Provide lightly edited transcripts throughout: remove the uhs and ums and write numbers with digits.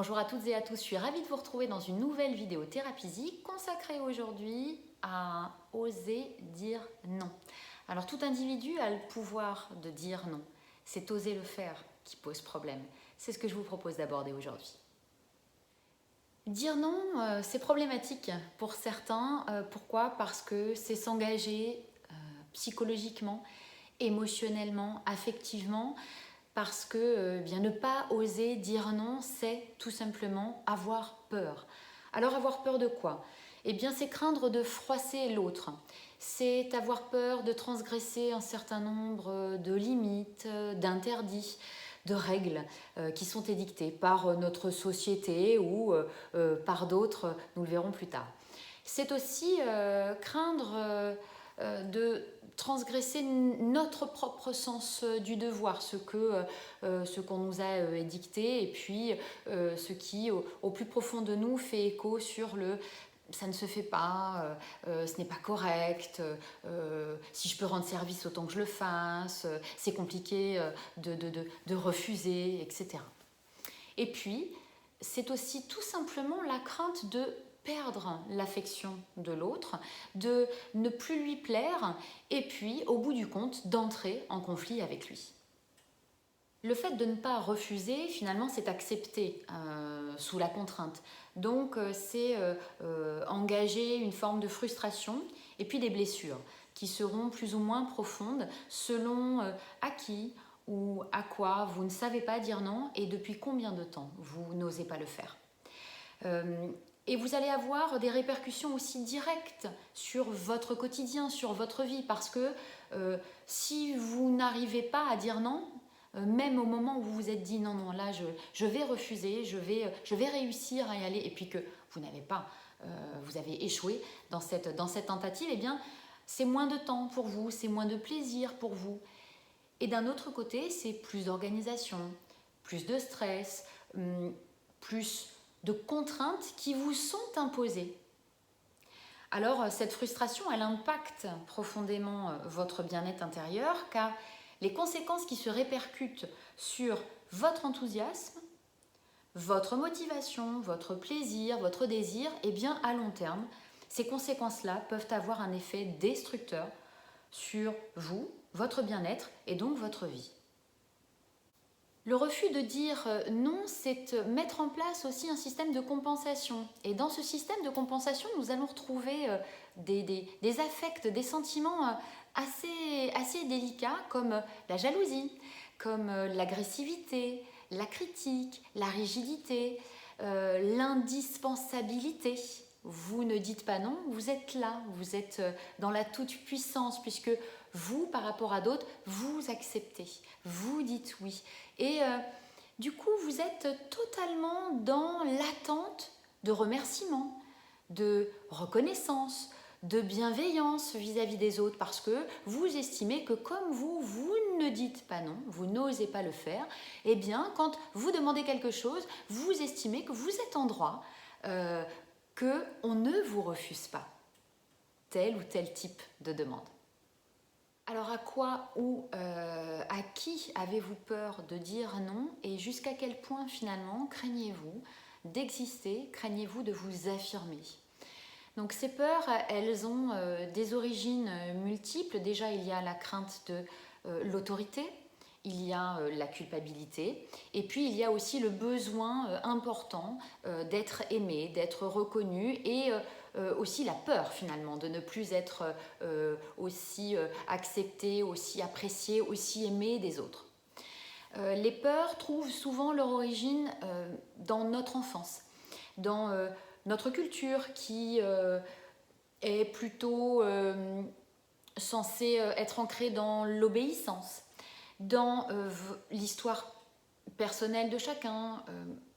Bonjour à toutes et à tous, je suis ravie de vous retrouver dans une nouvelle vidéo Thérapie consacrée aujourd'hui à oser dire non. Alors tout individu a le pouvoir de dire non, c'est oser le faire qui pose problème. C'est ce que je vous propose d'aborder aujourd'hui. Dire non, c'est problématique pour certains. Pourquoi? Parce que c'est s'engager psychologiquement, émotionnellement, affectivement, parce que bien, ne pas oser dire non, c'est tout simplement avoir peur. Alors avoir peur de quoi? Eh bien, c'est craindre de froisser l'autre. C'est avoir peur de transgresser un certain nombre de limites, d'interdits, de règles qui sont édictées par notre société ou par d'autres, nous le verrons plus tard. C'est aussi craindre de transgresser notre propre sens du devoir, ce qu'on nous a édicté, et puis ce qui, au plus profond de nous, fait écho sur le ça ne se fait pas, ce n'est pas correct, si je peux rendre service autant que je le fasse, c'est compliqué de refuser, etc. Et puis, c'est aussi tout simplement la crainte de perdre l'affection de l'autre, de ne plus lui plaire et puis, au bout du compte, d'entrer en conflit avec lui. Le fait de ne pas refuser, finalement, c'est accepter sous la contrainte. Donc, c'est engager une forme de frustration et puis des blessures qui seront plus ou moins profondes selon à qui ou à quoi vous ne savez pas dire non et depuis combien de temps vous n'osez pas le faire. Et vous allez avoir des répercussions aussi directes sur votre quotidien, sur votre vie, parce que si vous n'arrivez pas à dire non, même au moment où vous vous êtes dit non, non, là je vais refuser, je vais réussir à y aller, et puis que vous n'avez pas, vous avez échoué dans cette tentative, eh bien c'est moins de temps pour vous, c'est moins de plaisir pour vous. Et d'un autre côté, c'est plus d'organisation, plus de stress, plus de contraintes qui vous sont imposées. Alors cette frustration, elle impacte profondément votre bien-être intérieur, car les conséquences qui se répercutent sur votre enthousiasme, votre motivation, votre plaisir, votre désir, eh bien à long terme, ces conséquences-là peuvent avoir un effet destructeur sur vous, votre bien-être et donc votre vie. Le refus de dire non, c'est mettre en place aussi un système de compensation. Et dans ce système de compensation, nous allons retrouver des affects, des sentiments assez délicats comme la jalousie, comme l'agressivité, la critique, la rigidité, l'indispensabilité. Vous ne dites pas non, vous êtes là, vous êtes dans la toute-puissance puisque vous, par rapport à d'autres, vous acceptez, vous dites oui. Et du coup, vous êtes totalement dans l'attente de remerciements, de reconnaissance, de bienveillance vis-à-vis des autres parce que vous estimez que comme vous ne dites pas non, vous n'osez pas le faire, eh bien, quand vous demandez quelque chose, vous estimez que vous êtes en droit, qu'on ne vous refuse pas tel ou tel type de demande. Alors à quoi ou à qui avez-vous peur de dire non et jusqu'à quel point finalement craignez-vous d'exister, craignez-vous de vous affirmer? Donc ces peurs, elles ont des origines multiples. Déjà, il y a la crainte de l'autorité, il y a la culpabilité et puis il y a aussi le besoin important d'être aimé, d'être reconnu et aussi la peur finalement de ne plus être aussi accepté, aussi apprécié, aussi aimé des autres. Les peurs trouvent souvent leur origine dans notre enfance, dans notre culture qui est plutôt censée être ancrée dans l'obéissance, dans l'histoire personnelle de chacun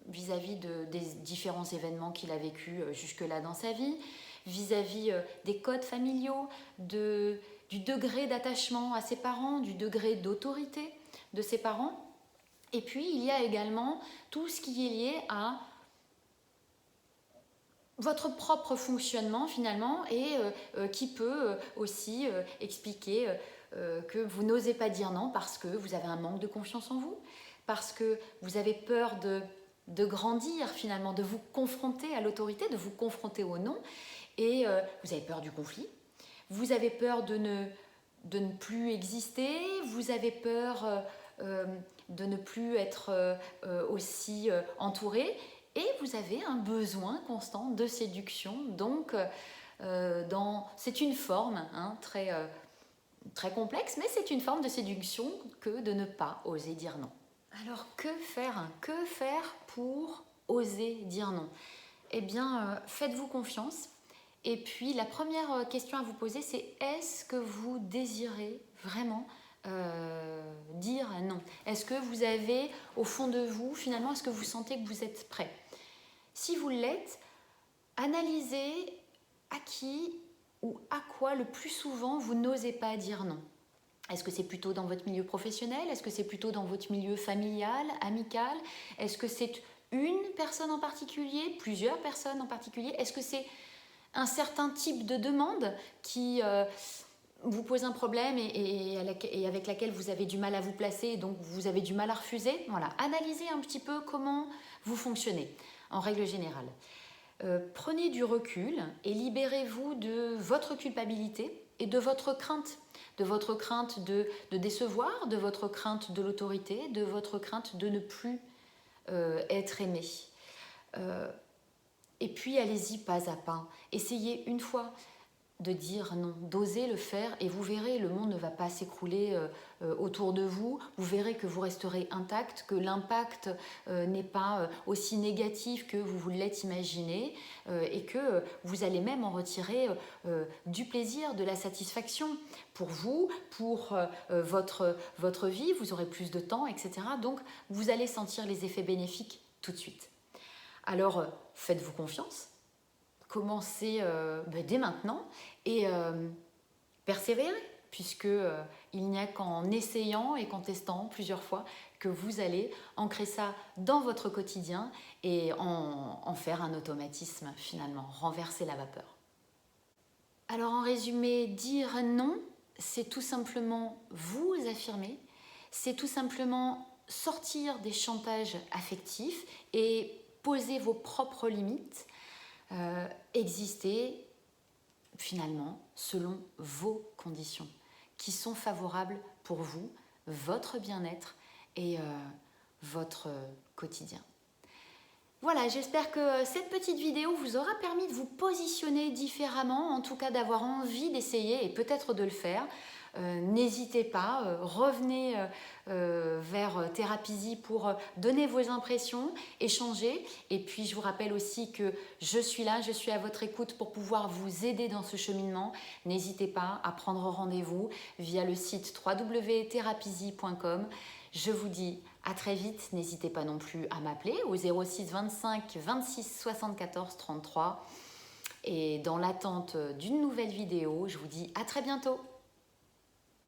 vis-à-vis des différents événements qu'il a vécus jusque-là dans sa vie, vis-à-vis des codes familiaux, du degré d'attachement à ses parents, du degré d'autorité de ses parents. Et puis, il y a également tout ce qui est lié à votre propre fonctionnement finalement et qui peut aussi expliquer que vous n'osez pas dire non parce que vous avez un manque de confiance en vous, parce que vous avez peur de de grandir finalement, de vous confronter à l'autorité, de vous confronter au non. Et vous avez peur du conflit, vous avez peur de ne plus exister, vous avez peur de ne plus être aussi entouré, et vous avez un besoin constant de séduction. Donc, c'est une forme très, très complexe, mais c'est une forme de séduction que de ne pas oser dire non. Alors, que faire? Que faire pour oser dire non? Eh bien, faites-vous confiance. Et puis, la première question à vous poser, c'est est-ce que vous désirez vraiment dire non? Est-ce que vous avez, au fond de vous, finalement, est-ce que vous sentez que vous êtes prêt? Si vous l'êtes, analysez à qui ou à quoi le plus souvent vous n'osez pas dire non. Est-ce que c'est plutôt dans votre milieu professionnel? Est-ce que c'est plutôt dans votre milieu familial, amical? Est-ce que c'est une personne en particulier, plusieurs personnes en particulier? Est-ce que c'est un certain type de demande qui vous pose un problème et avec laquelle vous avez du mal à vous placer, et donc vous avez du mal à refuser? Voilà, analysez un petit peu comment vous fonctionnez en règle générale. Prenez du recul et libérez-vous de votre culpabilité et de votre crainte de décevoir, de votre crainte de l'autorité, de votre crainte de ne plus être aimé. Et puis allez-y pas à pas. Essayez une fois de dire non, d'oser le faire, et vous verrez, le monde ne va pas s'écrouler autour de vous. Vous verrez que vous resterez intact, que l'impact n'est pas aussi négatif que vous l'êtes imaginé, et que vous allez même en retirer du plaisir, de la satisfaction pour vous, pour votre vie. Vous aurez plus de temps, etc. Donc, vous allez sentir les effets bénéfiques tout de suite. Alors, faites-vous confiance. Commencez dès maintenant et persévérez, puisque il n'y a qu'en essayant et qu'en testant plusieurs fois que vous allez ancrer ça dans votre quotidien et en faire un automatisme finalement, renverser la vapeur. Alors en résumé, dire non, c'est tout simplement vous affirmer, c'est tout simplement sortir des chantages affectifs et poser vos propres limites. Exister finalement selon vos conditions qui sont favorables pour vous, votre bien-être et votre quotidien. Voilà, j'espère que cette petite vidéo vous aura permis de vous positionner différemment, en tout cas d'avoir envie d'essayer et peut-être de le faire. N'hésitez pas, revenez vers Therapizy pour donner vos impressions, échanger. Et puis je vous rappelle aussi que je suis là, je suis à votre écoute pour pouvoir vous aider dans ce cheminement. N'hésitez pas à prendre rendez-vous via le site www.therapizy.com. Je vous dis à très vite. N'hésitez pas non plus à m'appeler au 06 25 26 74 33. Et dans l'attente d'une nouvelle vidéo, je vous dis à très bientôt.